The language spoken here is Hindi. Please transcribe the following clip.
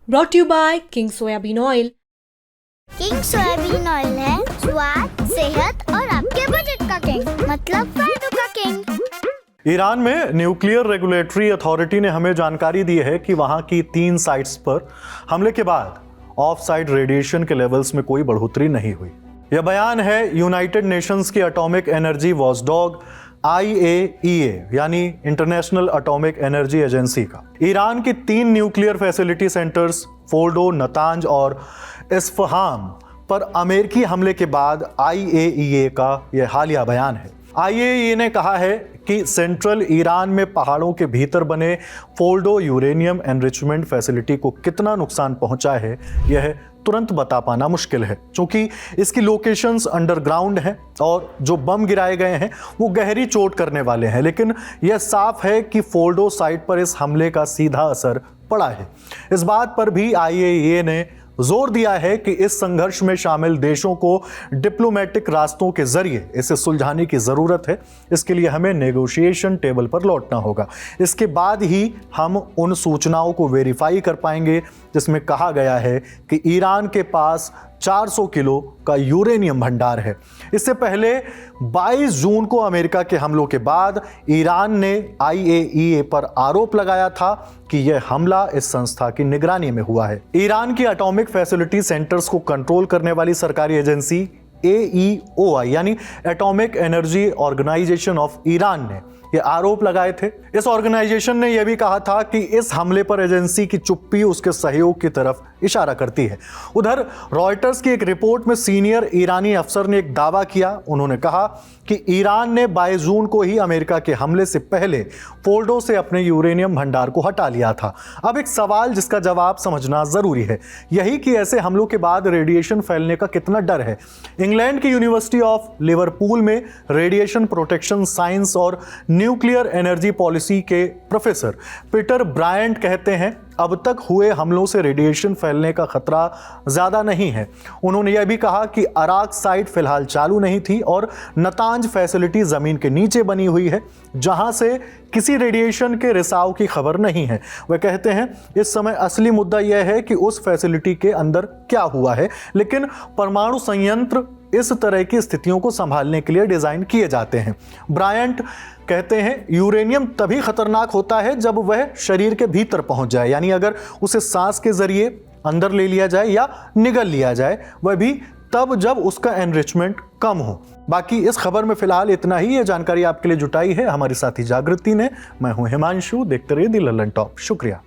Brought to you by King Soybean Oil. King soybean oil है स्वाद, सेहत और आपके बजट का किंग, मतलब फायदों का किंग। ईरान में न्यूक्लियर रेगुलेटरी अथॉरिटी ने हमें जानकारी दी है कि वहां की 3 साइट्स पर हमले के बाद ऑफ साइट रेडिएशन के लेवल्स में कोई बढ़ोतरी नहीं हुई। यह बयान है यूनाइटेड नेशंस की एटॉमिक एनर्जी वॉचडॉग IAEA यानी इंटरनेशनल एटॉमिक एनर्जी एजेंसी का। ईरान की 3 nuclear facility centres Fordow, Natanz और इस्फहान पर अमेरिकी हमले के बाद IAEA का यह हालिया बयान है। IAEA ने कहा है कि सेंट्रल ईरान में पहाड़ों के भीतर बने फोर्डो यूरेनियम एनरिचमेंट फैसिलिटी को कितना नुकसान पहुंचा है यह तुरंत बता पाना मुश्किल है, क्योंकि इसकी लोकेशंस अंडरग्राउंड हैं और जो बम गिराए गए हैं वो गहरी चोट करने वाले हैं। लेकिन यह साफ है कि फोर्डो साइट पर इस हमले का सीधा असर पड़ा है। इस बात पर भी IAEA ने जोर दिया है कि इस संघर्ष में शामिल देशों को डिप्लोमेटिक रास्तों के जरिए इसे सुलझाने की जरूरत है। इसके लिए हमें नेगोशिएशन टेबल पर लौटना होगा। इसके बाद ही हम उन सूचनाओं को वेरीफाई कर पाएंगे जिसमें कहा गया है कि ईरान के पास 400 किलो का यूरेनियम भंडार है। इससे पहले 22 जून को अमेरिका के हमलों के बाद ईरान ने IAEA पर आरोप लगाया था कि यह हमला इस संस्था की निगरानी में हुआ है। ईरान की एटॉमिक फैसिलिटी सेंटर्स को कंट्रोल करने वाली सरकारी एजेंसी AEOI यानी atomic energy organisation of Iran ने ये आरोप लगाए थे। इस ऑर्गेनाइजेशन ने यह भी कहा था कि इस हमले पर एजेंसी की चुप्पी उसके सहयोग की तरफ इशारा करती है। उधर रॉयटर्स की एक रिपोर्ट में सीनियर ईरानी अफसर ने एक दावा किया। उन्होंने कहा कि ईरान ने 22 जून को ही अमेरिका के हमले से पहले फोर्डो से अपने यूरेनियम भंडार को हटा लिया था। अब एक सवाल जिसका जवाब समझना जरूरी है, यही कि ऐसे हमलों के बाद रेडिएशन फैलने का कितना डर है। इंग्लैंड की यूनिवर्सिटी ऑफ लिवरपूल में रेडिएशन प्रोटेक्शन साइंस और न्यूक्लियर एनर्जी पॉलिसी के प्रोफेसर पीटर ब्रायंट कहते हैं अब तक हुए हमलों से रेडिएशन फैलने का खतरा ज्यादा नहीं है। उन्होंने यह भी कहा कि अराक साइट फिलहाल चालू नहीं थी और नतांज फैसिलिटी जमीन के नीचे बनी हुई है जहां से किसी रेडिएशन के रिसाव की खबर नहीं है। वह कहते हैं इस समय असली मुद्दा यह है कि उस फैसिलिटी के अंदर क्या हुआ है, लेकिन परमाणु संयंत्र इस तरह की स्थितियों को संभालने के लिए डिजाइन किए जाते हैं। ब्रायंट कहते हैं यूरेनियम तभी खतरनाक होता है जब वह शरीर के भीतर पहुंच जाए, यानी अगर उसे सांस के जरिए अंदर ले लिया जाए या निगल लिया जाए, वह भी तब जब उसका एनरिचमेंट कम हो। बाकी इस खबर में फिलहाल इतना ही। ये जानकारी आपके लिए जुटाई है हमारी साथी जागृति ने। मैं हूं हिमांशु, देखते रहिए दी लल्लन टॉप। शुक्रिया।